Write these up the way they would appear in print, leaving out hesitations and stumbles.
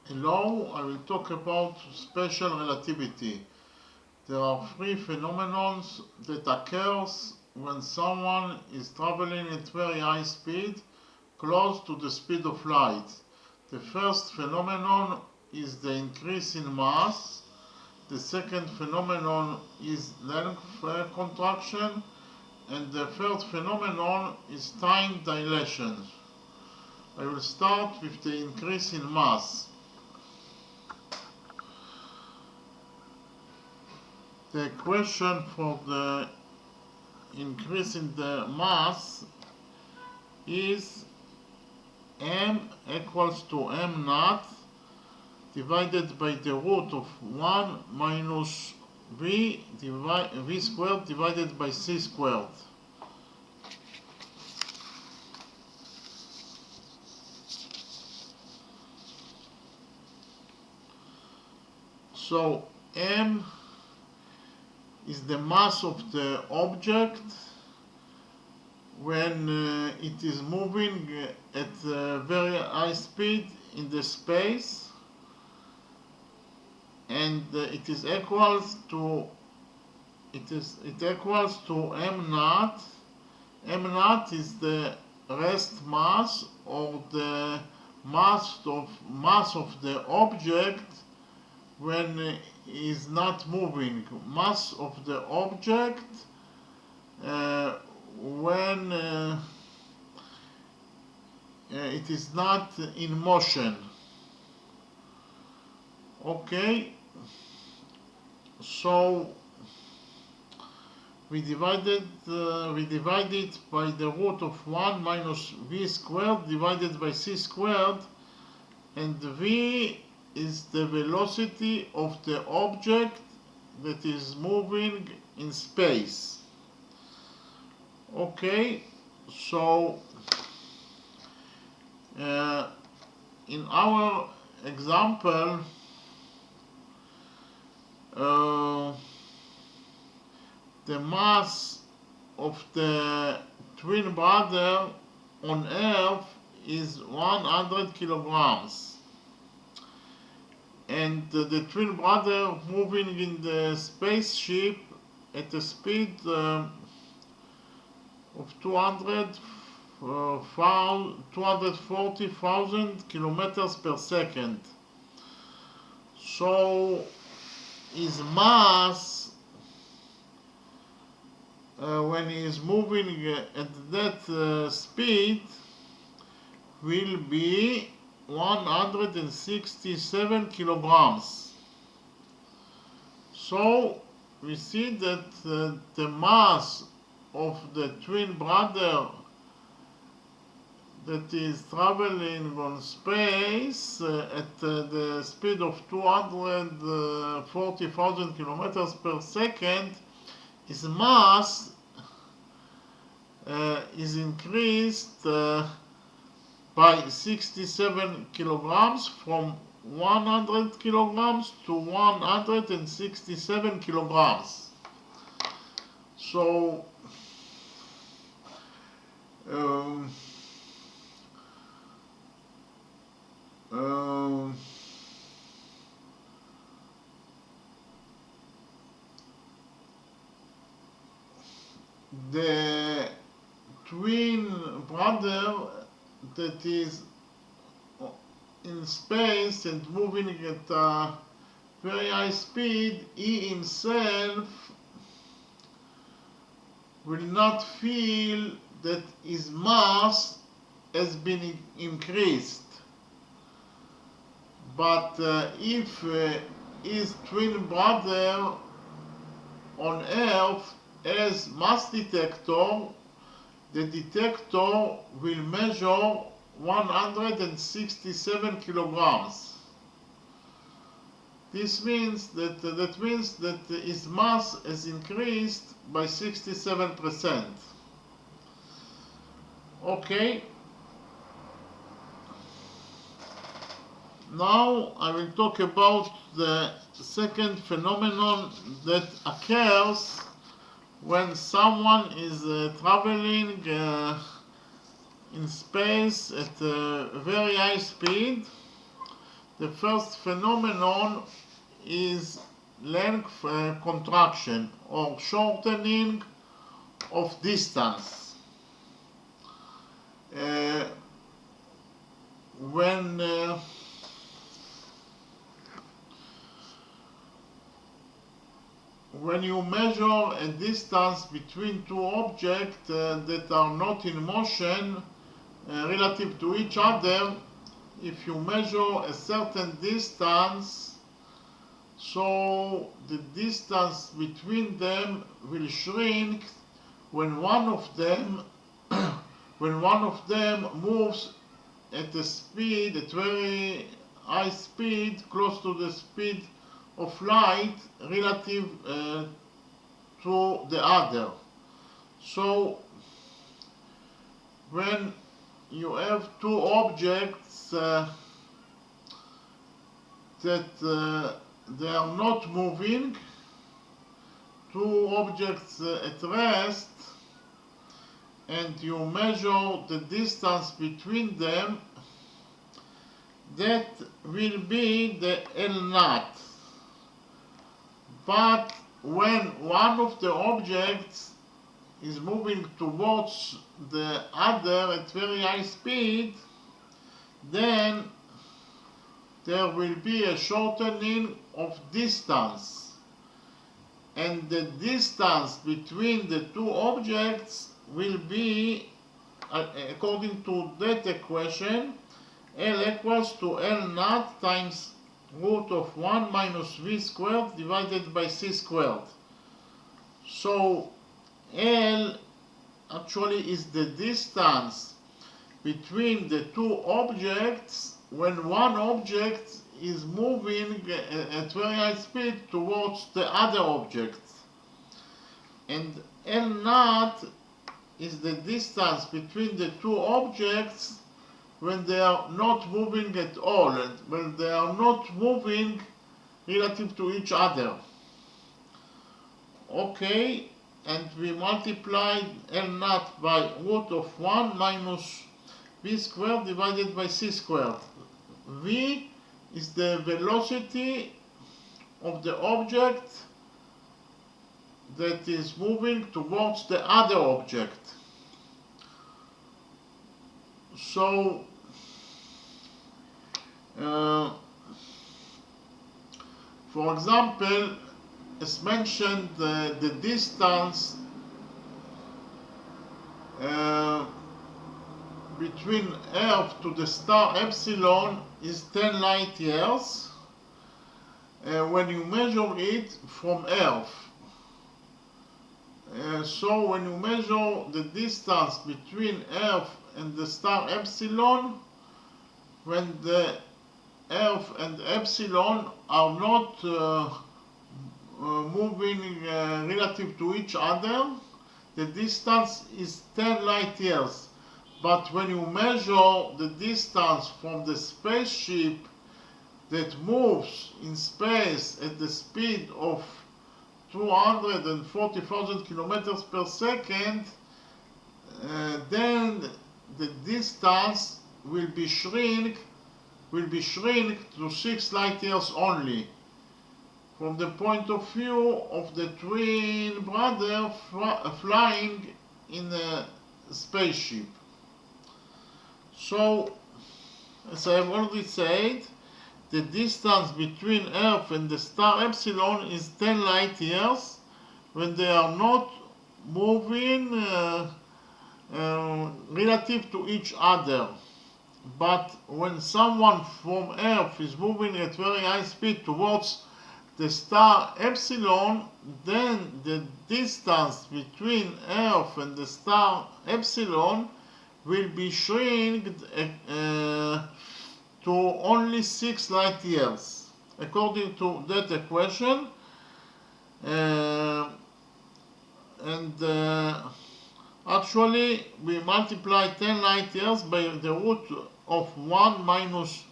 Hello, I will talk about special relativity. There are three phenomena that occurs when someone is traveling at very high speed, close to the speed of light. The first phenomenon is the increase in mass. The second phenomenon is length contraction. And the third phenomenon is time dilation. I will start with the increase in mass. The equation for the increase in the mass is m equals to m naught divided by the root of 1 minus v squared divided by c squared. So m is the mass of the object when it is moving at very high speed in the space, and it equals to m naught. M naught is the rest mass, or the mass of the object when is not moving. Mass of the object when it is not in motion. Okay, so we divide it by the root of 1 minus v squared divided by c squared, and v is the velocity of the object that is moving in space. Okay, so in our example, the mass of the twin brother on Earth is 100 kilograms. And the twin brother moving in the spaceship at a speed of 240,000 kilometers per second. So his mass when he is moving at that speed will be 167 kilograms. So we see that the mass of the twin brother that is traveling on space at the speed of 240,000 kilometers per second, his mass is increased by 67 kilograms, from 100 kilograms to 167 kilograms. So the twin brother that is in space and moving at a very high speed, he himself will not feel that his mass has been increased. But if his twin brother on Earth has mass detector, the detector will measure 167 kilograms. This means that his mass has increased by 67%. Okay. Now I will talk about the second phenomenon that occurs when someone is traveling in space at a very high speed. The first phenomenon is length contraction or shortening of distance. When you measure a distance between two objects that are not in motion relative to each other, if you measure a certain distance, so the distance between them will shrink when one of them moves at a speed, at very high speed, close to the speed of light relative to the other. So when you have two objects that they are not moving, two objects at rest, and you measure the distance between them, that will be the L naught. But when one of the objects is moving towards the other at very high speed, then there will be a shortening of distance. And the distance between the two objects will be, according to that equation, L equals to L naught times root of 1 minus v squared divided by c squared. So L actually is the distance between the two objects when one object is moving at very high speed towards the other object. And L naught is the distance between the two objects when they are not moving at all, and when they are not moving relative to each other. Okay, and we multiply L naught by root of 1 minus v squared divided by c squared. V is the velocity of the object that is moving towards the other object. So for example, as mentioned, the distance between Earth to the star Epsilon is 10 light years when you measure it from Earth. So when you measure the distance between Earth and the star Epsilon, when the Earth and Epsilon are not moving relative to each other, the distance is 10 light years. But when you measure the distance from the spaceship that moves in space at the speed of 240,000 kilometers per second, then the distance will be shrink to 6 light years only, from the point of view of the twin brother flying in a spaceship. So, as I have already said, the distance between Earth and the star Epsilon is 10 light years when they are not moving relative to each other. But when someone from Earth is moving at very high speed towards the star Epsilon, then the distance between Earth and the star Epsilon will be shrinked to only 6 light years, according to that equation. Actually, we multiply 10 light years by the root of 1 minus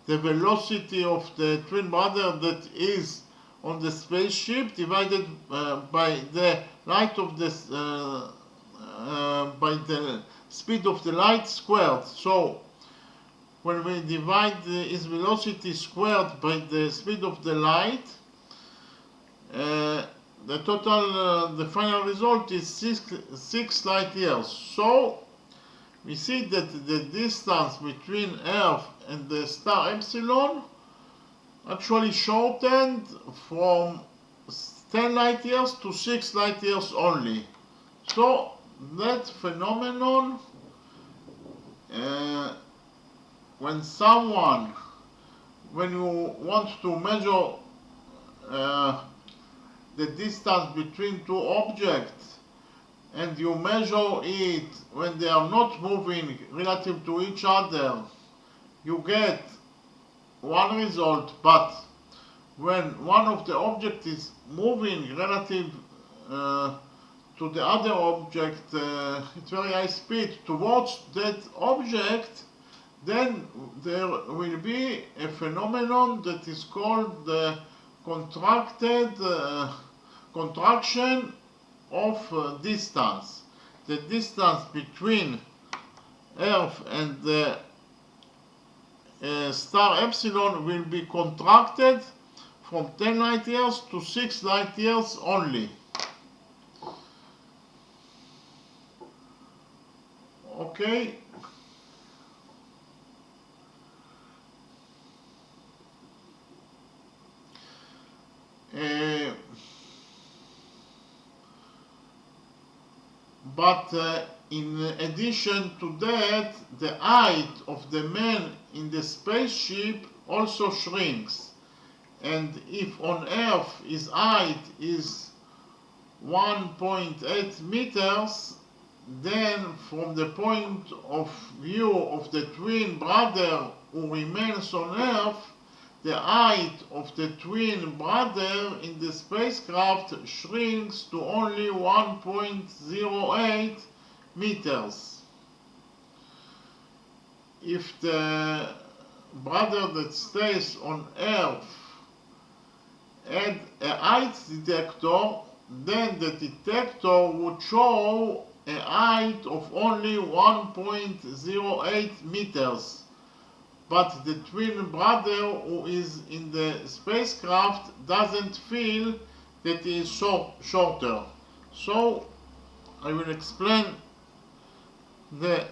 the velocity of the twin brother that is on the spaceship divided by the light of this by the speed of the light squared. So when we divide his velocity squared by the speed of the light, the final result is 6 light years. So we see that the distance between Earth and the star Epsilon actually shortened from 10 light years to 6 light years only. So that phenomenon, when you want to measure the distance between two objects, and you measure it when they are not moving relative to each other, you get one result, but when one of the objects is moving relative to the other object at very high speed towards that object, then there will be a phenomenon that is called the contraction of distance. The distance between Earth and the star Epsilon will be contracted from 10 light years to 6 light years only. Okay. But in addition to that, the height of the man in the spaceship also shrinks. And if on Earth his height is 1.8 meters, then from the point of view of the twin brother who remains on Earth, the height of the twin brother in the spacecraft shrinks to only 1.08 meters. If the brother that stays on Earth had a height detector, then the detector would show a height of only 1.08 meters. But the twin brother who is in the spacecraft doesn't feel that he is shorter. So I will explain the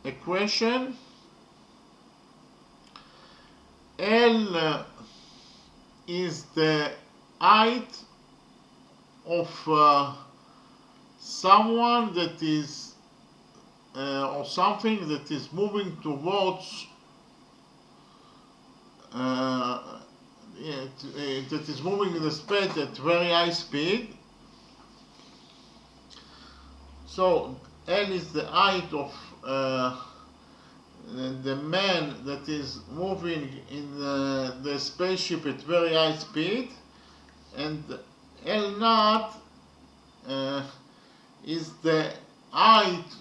equation. L is the height of someone that is or something that is moving towards that is moving in the space at very high speed. So L is the height of the man that is moving in the spaceship at very high speed, and L naught is the height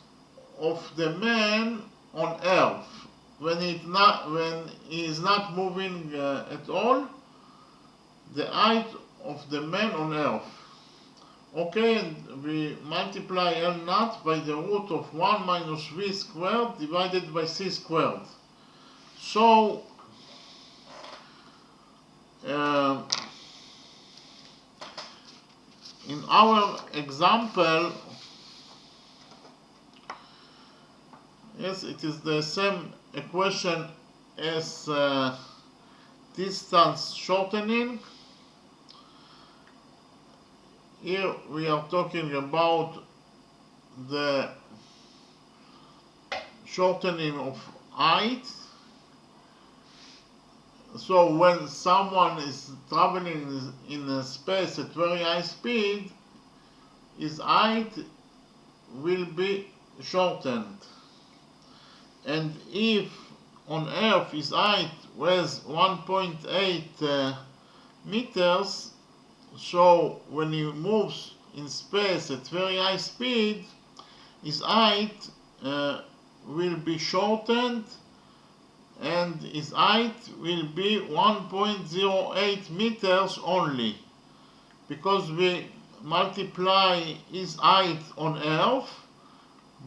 of the man on Earth when he is not moving at all, the height of the man on Earth. Okay, and we multiply L naught by the root of 1 minus v squared divided by c squared. So in our example, yes, it is the same equation as distance shortening. Here we are talking about the shortening of height. So when someone is traveling in space at very high speed, his height will be shortened. And if on Earth his height was 1.8 meters, so when he moves in space at very high speed, his height will be shortened, and his height will be 1.08 meters only, because we multiply his height on Earth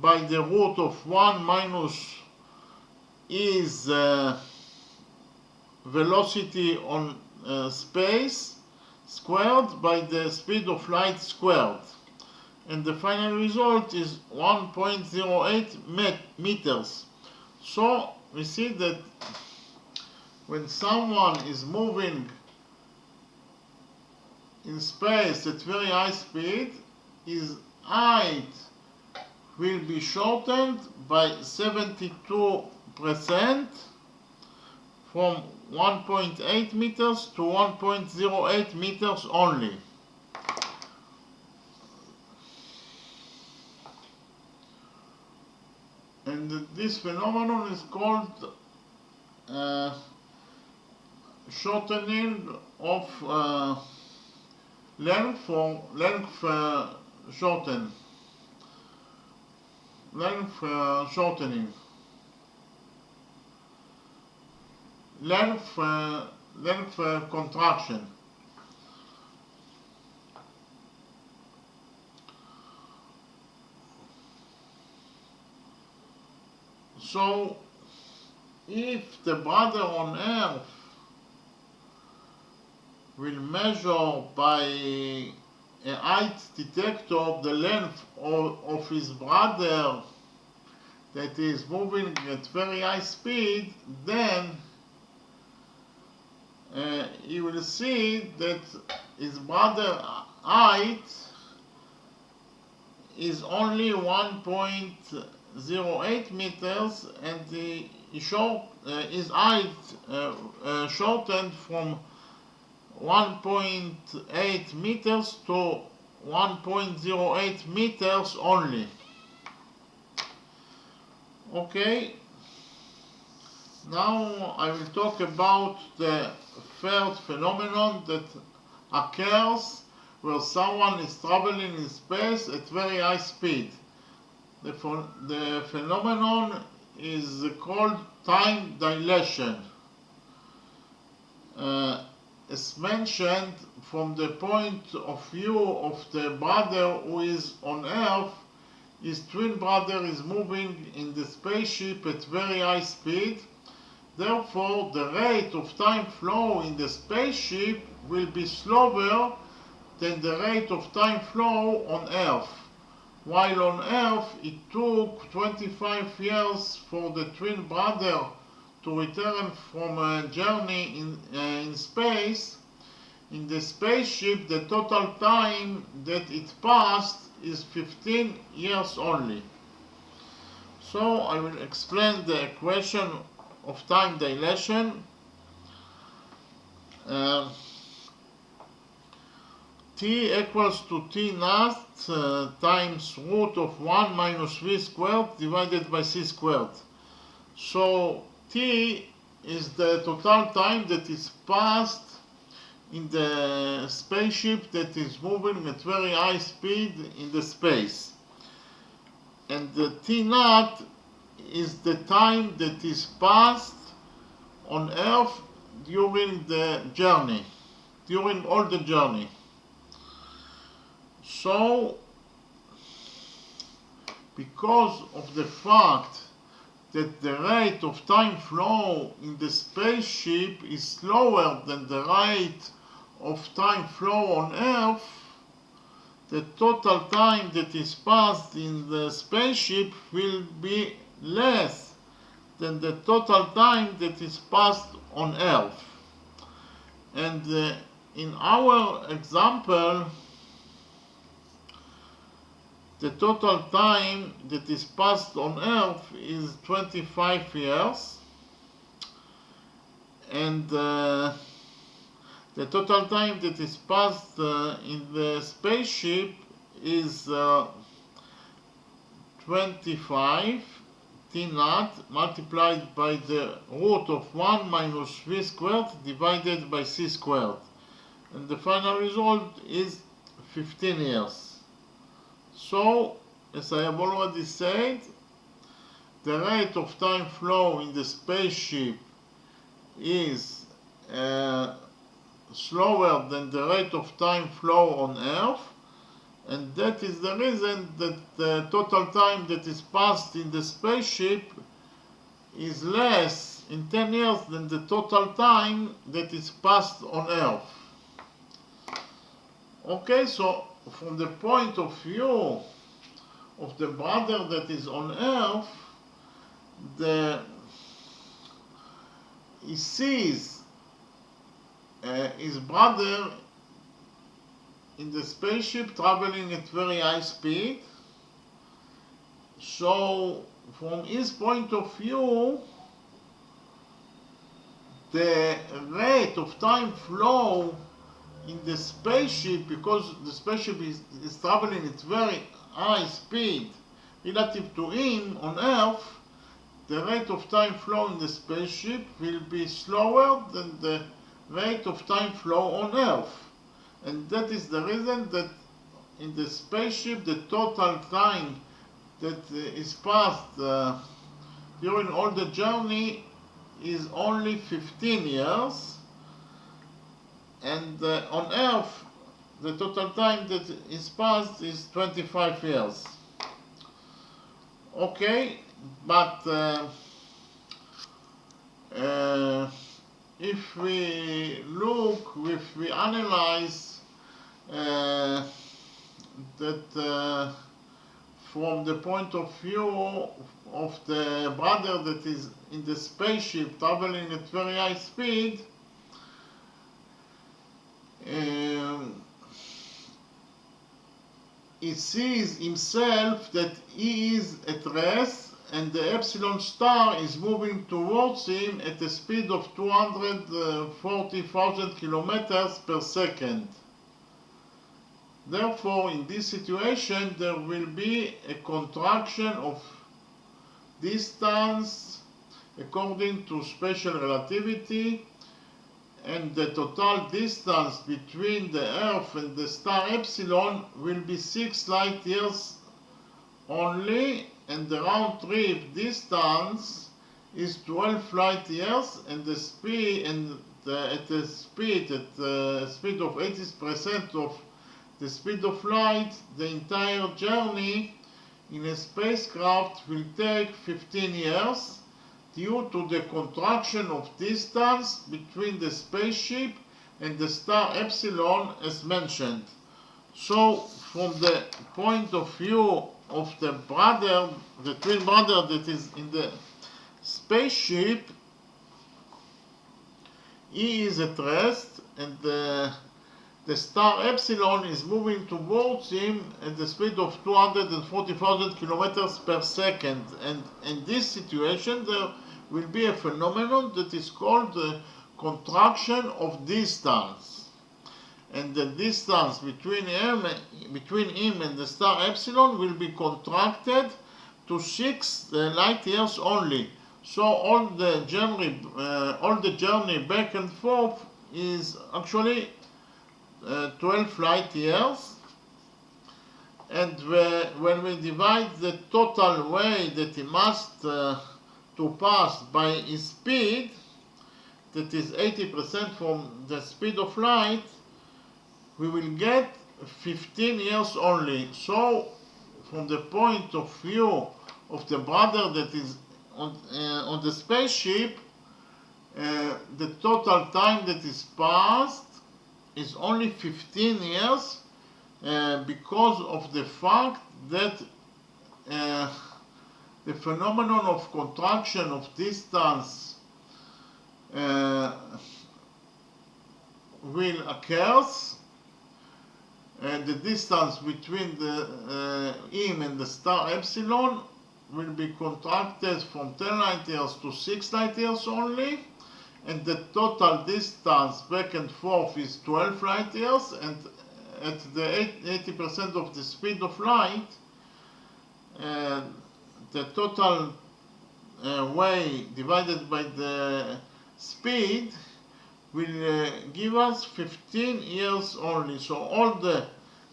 by the root of 1 minus is velocity on space squared by the speed of light squared. And the final result is 1.08 meters. So we see that when someone is moving in space at very high speed, his height will be shortened by 72% from 1.8 meters to 1.08 meters only. And this phenomenon is called shortening of length or length shortening. Length contraction. So if the brother on Earth will measure by a height detector the length of his brother that is moving at very high speed, then he will see that his brother height is only 1.08 meters, and his height shortened from 1.8 meters to 1.08 meters only. Okay, now I will talk about the third phenomenon that occurs where someone is traveling in space at very high speed. The phenomenon is called time dilation. As mentioned, from the point of view of the brother who is on Earth, his twin brother is moving in the spaceship at very high speed. Therefore, the rate of time flow in the spaceship will be slower than the rate of time flow on Earth. While on Earth it took 25 years for the twin brother to return from a journey in space, in the spaceship the total time that it passed is 15 years only. So I will explain the equation of time dilation. T equals to T naught times root of 1 minus V squared divided by C squared. So T is the total time that is passed in the spaceship that is moving at very high speed in the space. And the T naught is the time that is passed on Earth during the journey, during all the journey. So, because of the fact that the rate of time flow in the spaceship is slower than the rate of time flow on Earth, the total time that is passed in the spaceship will be less than the total time that is passed on Earth. And in our example, the total time that is passed on Earth is 25 years, and the total time that is passed in the spaceship is 25 T naught multiplied by the root of 1 minus V squared divided by C squared, and the final result is 15 years. So, as I have already said, the rate of time flow in the spaceship is slower than the rate of time flow on Earth, and that is the reason that the total time that is passed in the spaceship is less in 10 years than the total time that is passed on Earth. Okay, so from the point of view of the brother that is on Earth, he sees his brother in the spaceship traveling at very high speed. So from his point of view, the rate of time flow in the spaceship, because the spaceship is traveling at very high speed relative to him on Earth, the rate of time flow in the spaceship will be slower than the rate of time flow on Earth. And that is the reason that in the spaceship the total time that is passed during all the journey is only 15 years, and on Earth the total time that is passed is 25 years. Okay, but if we look, if we analyze that from the point of view of the brother that is in the spaceship traveling at very high speed, he sees himself that he is at rest and the epsilon star is moving towards him at a speed of 240,000 kilometers per second. Therefore, in this situation, there will be a contraction of distance according to special relativity, and the total distance between the Earth and the star epsilon will be 6 light years only, and the round trip distance is 12 light years, and the speed at the speed of 80% of the speed of light, the entire journey in a spacecraft will take 15 years due to the contraction of distance between the spaceship and the star epsilon as mentioned. So from the point of view of the brother, the twin brother that is in the spaceship, he is at rest, and the star epsilon is moving towards him at the speed of 240,000 kilometers per second. And in this situation, there will be a phenomenon that is called the contraction of distance. And the distance between him and the star epsilon will be contracted to 6 light years only. So all the journey back and forth is actually 12 light years, and when we divide the total way that he must to pass by his speed, that is 80% from the speed of light, we will get 15 years only. So from the point of view of the brother that is on the spaceship, the total time that is passed is only 15 years because of the fact that the phenomenon of contraction of distance will occur, and the distance between him and the star epsilon will be contracted from 10 light years to 6 light years only, and the total distance back and forth is 12 light years, and at the 80% of the speed of light, the total way divided by the speed will give us 15 years only. So all the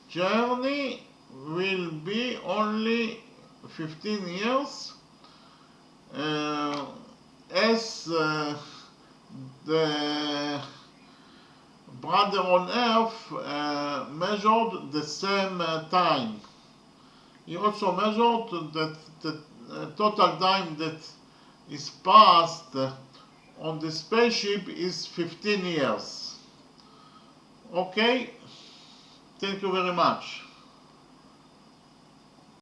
journey will be only 15 years, as the brother on Earth measured the same time. He also measured that the total time that is passed on the spaceship is 15 years. Okay, thank you very much.